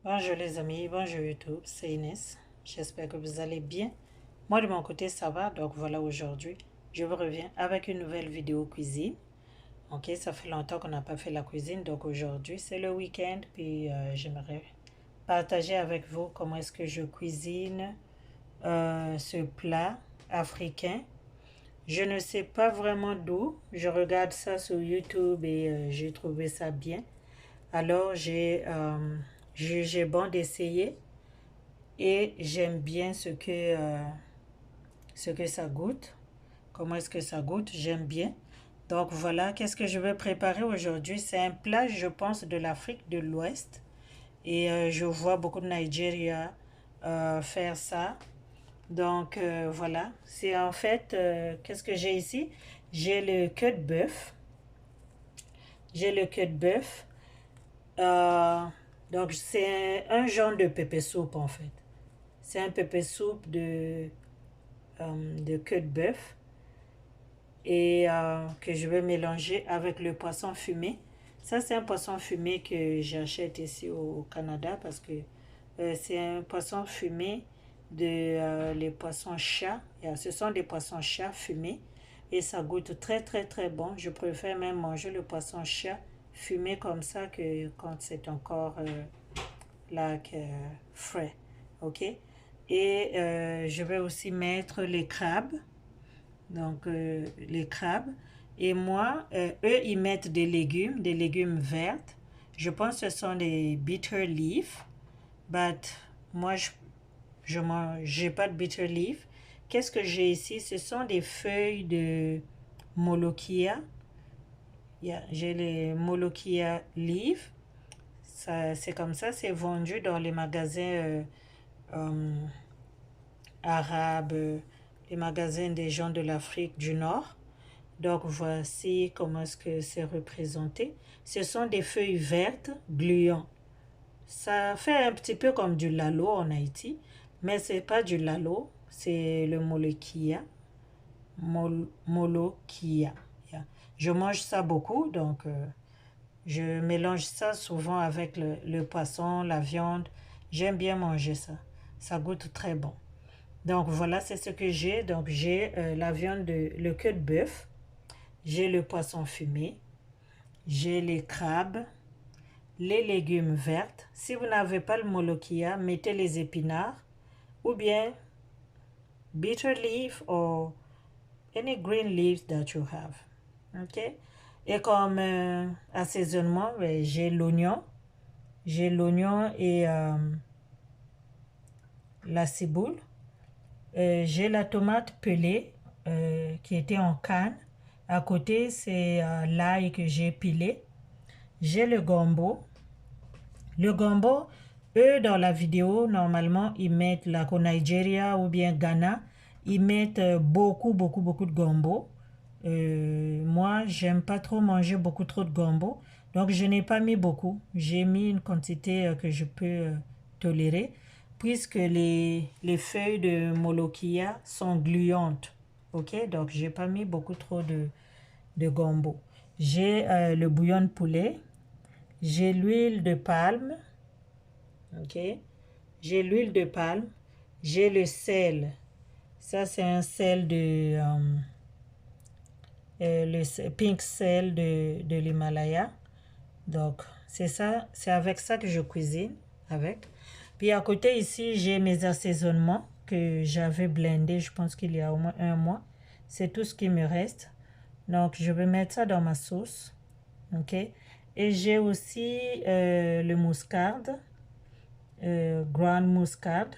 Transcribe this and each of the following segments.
Bonjour les amis, bonjour YouTube, c'est Inès. J'espère que vous allez bien. Moi de mon côté ça va, donc voilà aujourd'hui, je vous reviens avec une nouvelle vidéo cuisine. Ok, ça fait longtemps qu'on n'a pas fait la cuisine, donc aujourd'hui c'est le week-end, puis j'aimerais partager avec vous comment est-ce que je cuisine ce plat africain. Je ne sais pas vraiment d'où, je regarde ça sur YouTube et j'ai trouvé ça bien. Alors j'ai jugé bon d'essayer et j'aime bien ce que ça goûte. Comment est-ce que ça goûte? J'aime bien. Donc voilà, qu'est-ce que je vais préparer aujourd'hui? C'est un plat, je pense, de l'Afrique de l'Ouest. Et je vois beaucoup de Nigeria faire ça. Donc voilà, c'est en fait, qu'est-ce que j'ai ici? J'ai le queue de bœuf. J'ai le queue de bœuf. Euh, donc c'est un genre de pépé soupe en fait. C'est un pépé soupe de queue de bœuf et que je vais mélanger avec le poisson fumé. Ça, c'est un poisson fumé que j'achète ici au Canada parce que c'est un poisson fumé de les poissons chats. Ce sont des poissons chats fumés et ça goûte très très très bon. Je préfère même manger le poisson chat fumé comme ça que quand c'est encore frais. Ok? Et je vais aussi mettre les crabes. Donc, les crabes. Et moi, eux, ils mettent des légumes verts. Je pense que ce sont des bitter leaf. But moi, je mange, j'ai pas de bitter leaf. Qu'est-ce que j'ai ici? Ce sont des feuilles de molokia. Yeah, j'ai les molokia leaf. Ça, c'est comme ça, c'est vendu dans les magasins euh, arabes, les magasins des gens de l'Afrique du Nord. Donc voici comment est-ce que c'est représenté. Ce sont des feuilles vertes gluantes. Ça fait un petit peu comme du lalo en Haïti, mais c'est pas du lalo, c'est le molokia. Molokia. Yeah. Je mange ça beaucoup, donc je mélange ça souvent avec le poisson, la viande. J'aime bien manger ça. Ça goûte très bon. Donc voilà, c'est ce que j'ai. Donc j'ai la viande, le queue de bœuf, j'ai le poisson fumé, j'ai les crabes, les légumes verts. Si vous n'avez pas le molokia, mettez les épinards ou bien bitter leaf or any green leaves that you have. Ok? Et comme assaisonnement, ben, j'ai l'oignon. J'ai l'oignon et la ciboule. J'ai la tomate pelée qui était en canne. À côté, c'est l'ail que j'ai pilé. J'ai le gombo. Le gombo, eux, dans la vidéo, normalement, ils mettent la au Nigeria ou bien Ghana, ils mettent beaucoup de gombo. Moi, j'aime pas trop manger beaucoup trop de gombo. Donc, je n'ai pas mis beaucoup. J'ai mis une quantité que je peux tolérer, puisque les feuilles de molokia sont gluantes. Ok, donc j'ai pas mis beaucoup trop de gombo. J'ai le bouillon de poulet. J'ai l'huile de palme. Ok. J'ai l'huile de palme. J'ai le sel. Ça, c'est un sel le pink sel de l'Himalaya. Donc, c'est ça, c'est avec ça que je cuisine. Avec. Puis à côté ici, j'ai mes assaisonnements que j'avais blendés, je pense qu'il y a au moins un mois. C'est tout ce qui me reste. Donc, je vais mettre ça dans ma sauce. Ok. Et j'ai aussi le muscade, ground muscade.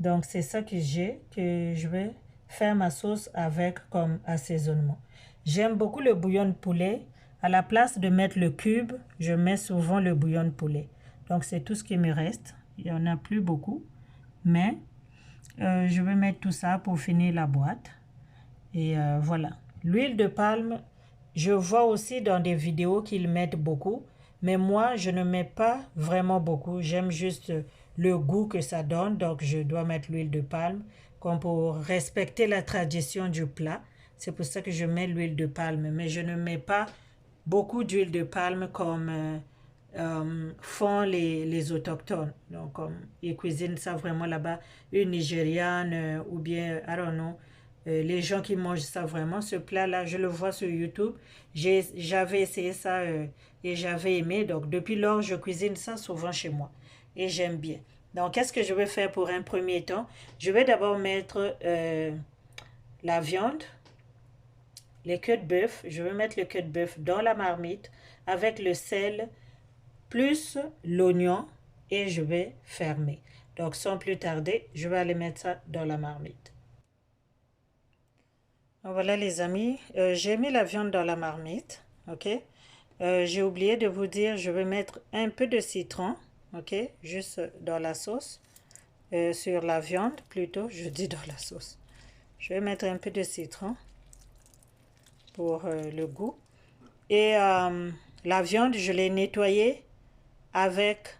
Donc, c'est ça que j'ai, que je vais faire ma sauce avec comme assaisonnement. J'aime beaucoup le bouillon de poulet. À la place de mettre le cube, je mets souvent le bouillon de poulet. Donc, c'est tout ce qui me reste. Il n'y en a plus beaucoup. Mais je vais mettre tout ça pour finir la boîte. Et voilà. L'huile de palme, je vois aussi dans des vidéos qu'ils mettent beaucoup. Mais moi, je ne mets pas vraiment beaucoup. J'aime juste le goût que ça donne. Donc, je dois mettre l'huile de palme comme pour respecter la tradition du plat. C'est pour ça que je mets l'huile de palme. Mais je ne mets pas beaucoup d'huile de palme comme font les autochtones. Donc, ils cuisinent ça vraiment là-bas, une Nigériane ou bien, I don't know, les gens qui mangent ça vraiment. Ce plat-là, je le vois sur YouTube. J'avais essayé ça et j'avais aimé. Donc, depuis lors, je cuisine ça souvent chez moi et j'aime bien. Donc, qu'est-ce que je vais faire pour un premier temps? Je vais d'abord mettre la viande, les queues de bœuf. Je vais mettre le queue de bœuf dans la marmite avec le sel plus l'oignon et je vais fermer. Donc, sans plus tarder, je vais aller mettre ça dans la marmite. Voilà les amis, j'ai mis la viande dans la marmite, ok. J'ai oublié de vous dire, je vais mettre un peu de citron, ok, juste dans la sauce, sur la viande plutôt, je dis dans la sauce. Je vais mettre un peu de citron pour le goût. Et la viande, je l'ai nettoyée avec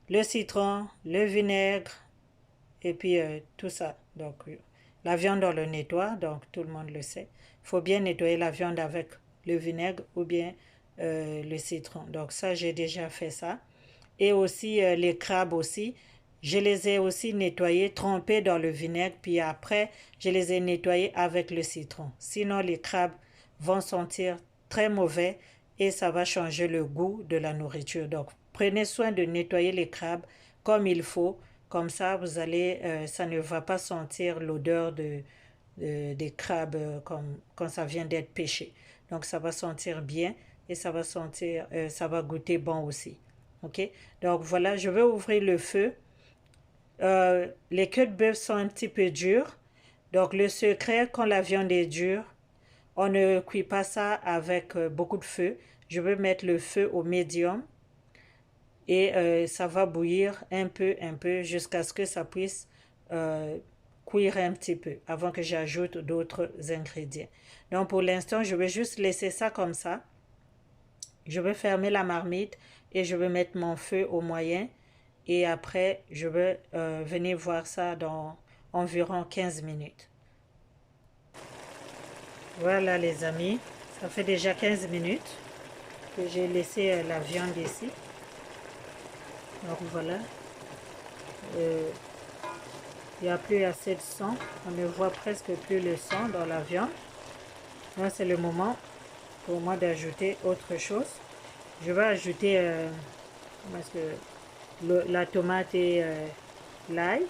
le citron, le vinaigre et puis tout ça. Donc, la viande, on le nettoie, donc tout le monde le sait. Il faut bien nettoyer la viande avec le vinaigre ou bien le citron. Donc, ça, j'ai déjà fait ça. Et aussi, les crabes aussi, je les ai aussi nettoyés, trempés dans le vinaigre, puis après, je les ai nettoyés avec le citron. Sinon, les crabes vont sentir très mauvais et ça va changer le goût de la nourriture. Donc, prenez soin de nettoyer les crabes comme il faut. Comme ça, vous allez, ça ne va pas sentir l'odeur des crabes comme quand ça vient d'être pêché. Donc, ça va sentir bien et ça va sentir, ça va goûter bon aussi. Ok, donc voilà, je vais ouvrir le feu. Les queues de bœuf sont un petit peu dures. Donc le secret, quand la viande est dure, on ne cuit pas ça avec beaucoup de feu. Je vais mettre le feu au médium et ça va bouillir un peu, jusqu'à ce que ça puisse cuire un petit peu avant que j'ajoute d'autres ingrédients. Donc pour l'instant, je vais juste laisser ça comme ça. Je vais fermer la marmite et je vais mettre mon feu au moyen. Et après, je vais venir voir ça dans environ 15 minutes. Voilà les amis, ça fait déjà 15 minutes que j'ai laissé la viande ici. Donc voilà, il n'y a plus assez de sang, on ne voit presque plus le sang dans la viande. Là c'est le moment pour moi d'ajouter autre chose. Je vais ajouter parce que la tomate et l'ail.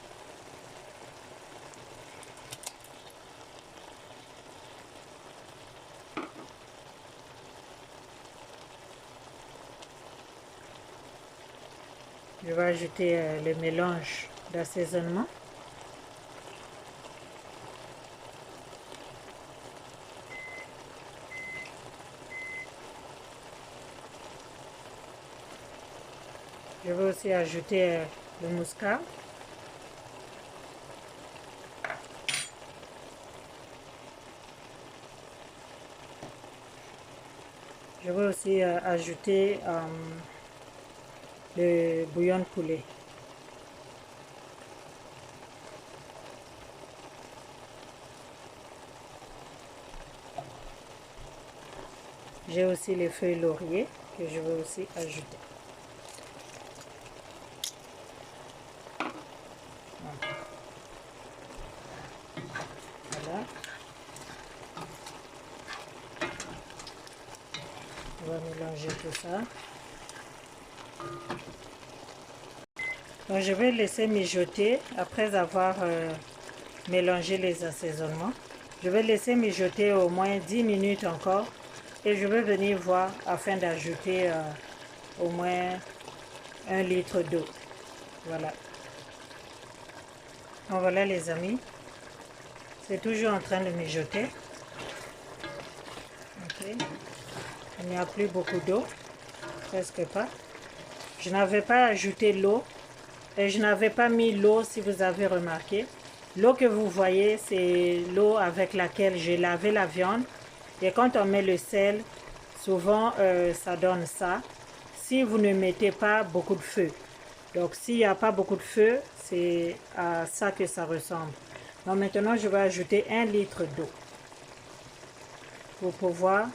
Je vais ajouter le mélange d'assaisonnement. Je vais aussi ajouter le muscade. Je vais aussi ajouter le bouillon de poulet. J'ai aussi les feuilles laurier que je vais aussi ajouter. Voilà. On va mélanger tout ça. Donc, je vais laisser mijoter après avoir mélangé les assaisonnements. Je vais laisser mijoter au moins 10 minutes encore et je vais venir voir afin d'ajouter au moins 1 litre d'eau. Voilà. Donc voilà les amis, c'est toujours en train de mijoter. Okay. Il n'y a plus beaucoup d'eau, presque pas. Je n'avais pas ajouté l'eau et je n'avais pas mis l'eau, si vous avez remarqué. L'eau que vous voyez, c'est l'eau avec laquelle j'ai lavé la viande. Et quand on met le sel, souvent ça donne ça. Si vous ne mettez pas beaucoup de feu. Donc s'il n'y a pas beaucoup de feu, c'est à ça que ça ressemble. Donc maintenant, je vais ajouter 1 litre d'eau pour pouvoir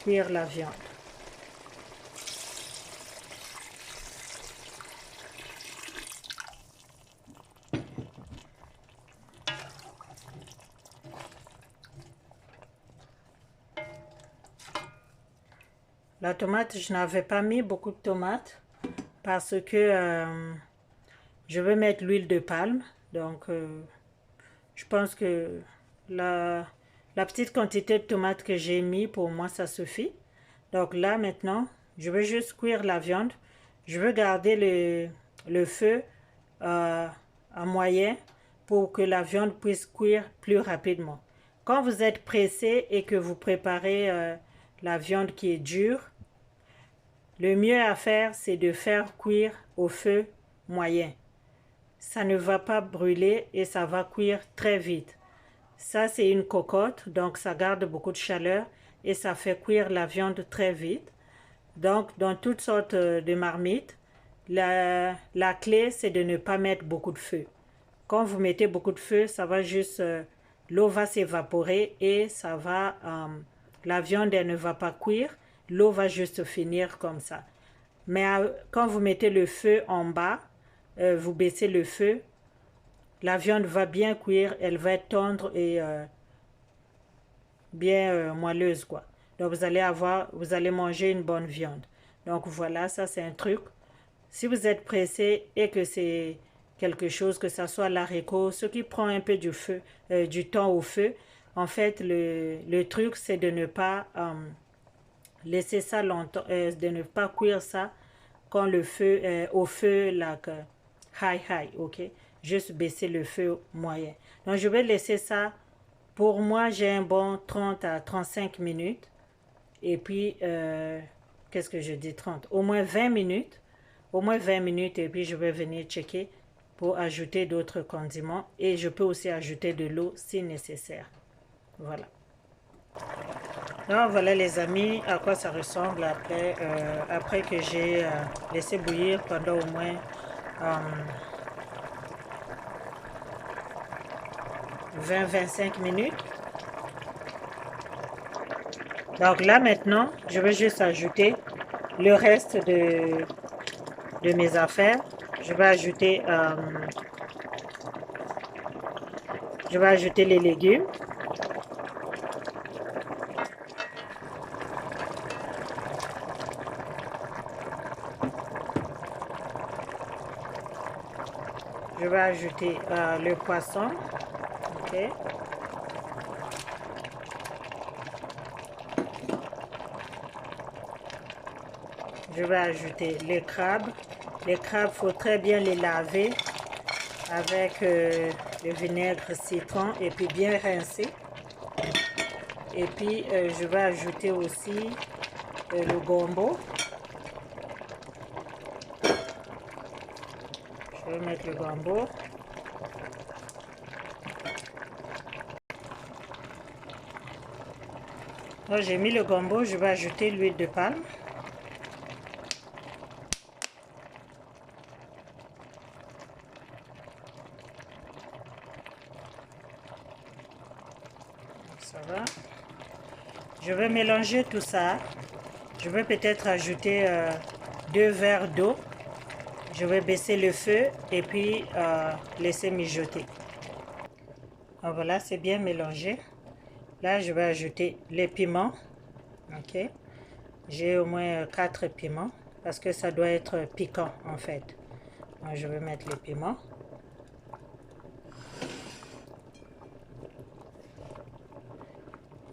cuire la viande. La tomate, je n'avais pas mis beaucoup de tomates parce que je veux mettre l'huile de palme. Donc, je pense que la petite quantité de tomates que j'ai mis, pour moi, ça suffit. Donc là, maintenant, je veux juste cuire la viande. Je veux garder le feu à moyen pour que la viande puisse cuire plus rapidement. Quand vous êtes pressé et que vous préparez la viande qui est dure, le mieux à faire, c'est de faire cuire au feu moyen. Ça ne va pas brûler et ça va cuire très vite. Ça, c'est une cocotte, donc ça garde beaucoup de chaleur et ça fait cuire la viande très vite. Donc, dans toutes sortes de marmites, la clé, c'est de ne pas mettre beaucoup de feu. Quand vous mettez beaucoup de feu, ça va juste, l'eau va s'évaporer et ça va, la viande, elle ne va pas cuire, l'eau va juste finir comme ça. Mais quand vous mettez le feu en bas, vous baissez le feu, la viande va bien cuire, elle va être tendre et bien moelleuse, quoi. Donc vous allez manger une bonne viande. Donc voilà, ça c'est un truc. Si vous êtes pressé et que c'est quelque chose, que ça soit l'haricot, ce qui prend un peu du temps au feu, en fait, le truc c'est de ne pas laisser ça longtemps, de ne pas cuire ça quand le feu est au feu, like, high, ok? Juste baisser le feu moyen. Donc je vais laisser ça. Pour moi, j'ai un bon 30 à 35 minutes. Et puis, qu'est-ce que je dis 30? Au moins 20 minutes. Au moins 20 minutes et puis je vais venir checker pour ajouter d'autres condiments. Et je peux aussi ajouter de l'eau si nécessaire. Voilà. Donc voilà les amis, à quoi ça ressemble après que j'ai laissé bouillir pendant au moins 20-25 minutes. Donc là maintenant, je vais juste ajouter le reste de mes affaires. Je vais ajouter les légumes. Je vais ajouter le poisson. Ok. Je vais ajouter les crabes. Les crabes, il faut très bien les laver avec le vinaigre citron et puis bien rincer. Et puis, je vais ajouter aussi le gombo. Je vais mettre le gombo. Donc, j'ai mis le gombo, je vais ajouter l'huile de palme. Ça va. Je vais mélanger tout ça. Je vais peut-être ajouter 2 verres d'eau. Je vais baisser le feu et puis laisser mijoter. Donc voilà, c'est bien mélangé. Là, je vais ajouter les piments. Ok. J'ai au moins 4 piments parce que ça doit être piquant en fait. Donc, je vais mettre les piments.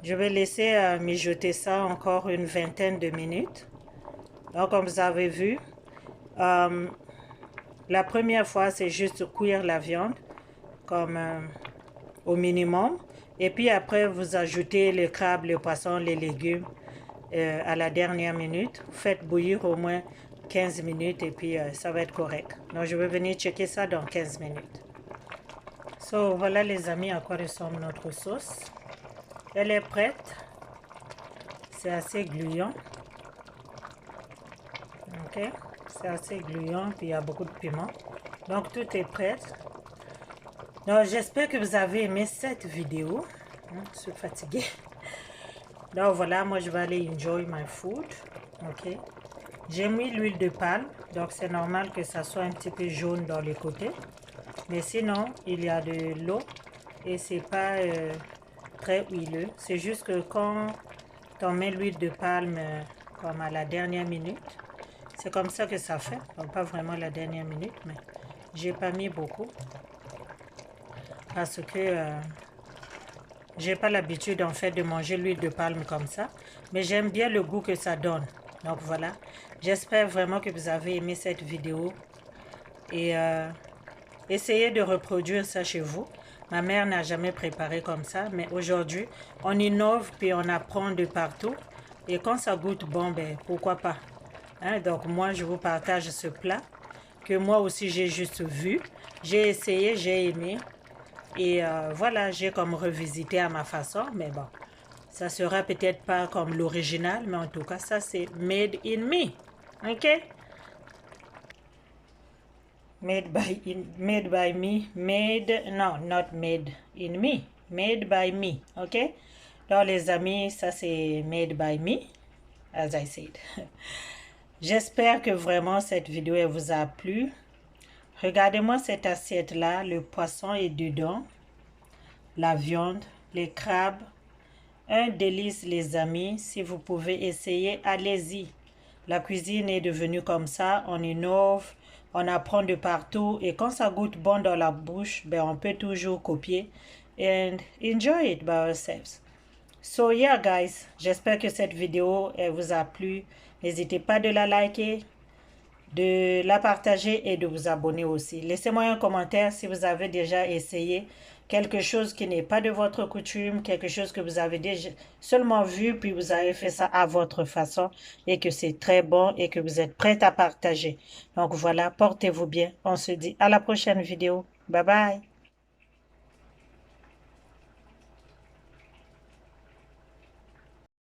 Je vais laisser mijoter ça encore une vingtaine de minutes. Donc, comme vous avez vu, la première fois, c'est juste cuire la viande comme au minimum. Et puis après, vous ajoutez le crabe, le poisson, les légumes à la dernière minute. Vous faites bouillir au moins 15 minutes et puis ça va être correct. Donc, je vais venir checker ça dans 15 minutes. So, voilà les amis à quoi ressemble notre sauce. Elle est prête. C'est assez gluant. Ok. C'est assez gluant, puis il y a beaucoup de piment. Donc, tout est prêt. Donc, j'espère que vous avez aimé cette vidéo. Je suis fatiguée. Donc, voilà, moi, je vais aller enjoy my food. Ok. J'ai mis l'huile de palme. Donc, c'est normal que ça soit un petit peu jaune dans les côtés. Mais sinon, il y a de l'eau. Et c'est pas très huileux. C'est juste que quand on met l'huile de palme comme à la dernière minute. C'est comme ça que ça fait. Donc, pas vraiment la dernière minute, mais j'ai pas mis beaucoup. Parce que j'ai pas l'habitude en fait de manger l'huile de palme comme ça. Mais j'aime bien le goût que ça donne. Donc voilà. J'espère vraiment que vous avez aimé cette vidéo. Et essayez de reproduire ça chez vous. Ma mère n'a jamais préparé comme ça, mais aujourd'hui, on innove puis on apprend de partout. Et quand ça goûte bon, ben pourquoi pas. Hein? Donc moi, je vous partage ce plat que moi aussi j'ai juste vu. J'ai essayé, j'ai aimé. Et voilà, j'ai comme revisité à ma façon, mais bon, ça sera peut-être pas comme l'original, mais en tout cas, ça c'est made in me. Ok? Made by me, no, not made in me, made by me, ok? Donc les amis, ça c'est made by me, as I said. J'espère que vraiment cette vidéo elle vous a plu. Regardez-moi cette assiette-là, le poisson est dedans, la viande, les crabes. Un délice les amis, si vous pouvez essayer, allez-y. La cuisine est devenue comme ça, on innove, on apprend de partout et quand ça goûte bon dans la bouche, ben on peut toujours copier and enjoy it by ourselves. So yeah guys, j'espère que cette vidéo elle vous a plu. N'hésitez pas de la liker, de la partager et de vous abonner aussi. Laissez-moi un commentaire si vous avez déjà essayé quelque chose qui n'est pas de votre coutume, quelque chose que vous avez déjà seulement vu, puis vous avez fait ça à votre façon et que c'est très bon et que vous êtes prête à partager. Donc voilà, portez-vous bien. On se dit à la prochaine vidéo. Bye bye.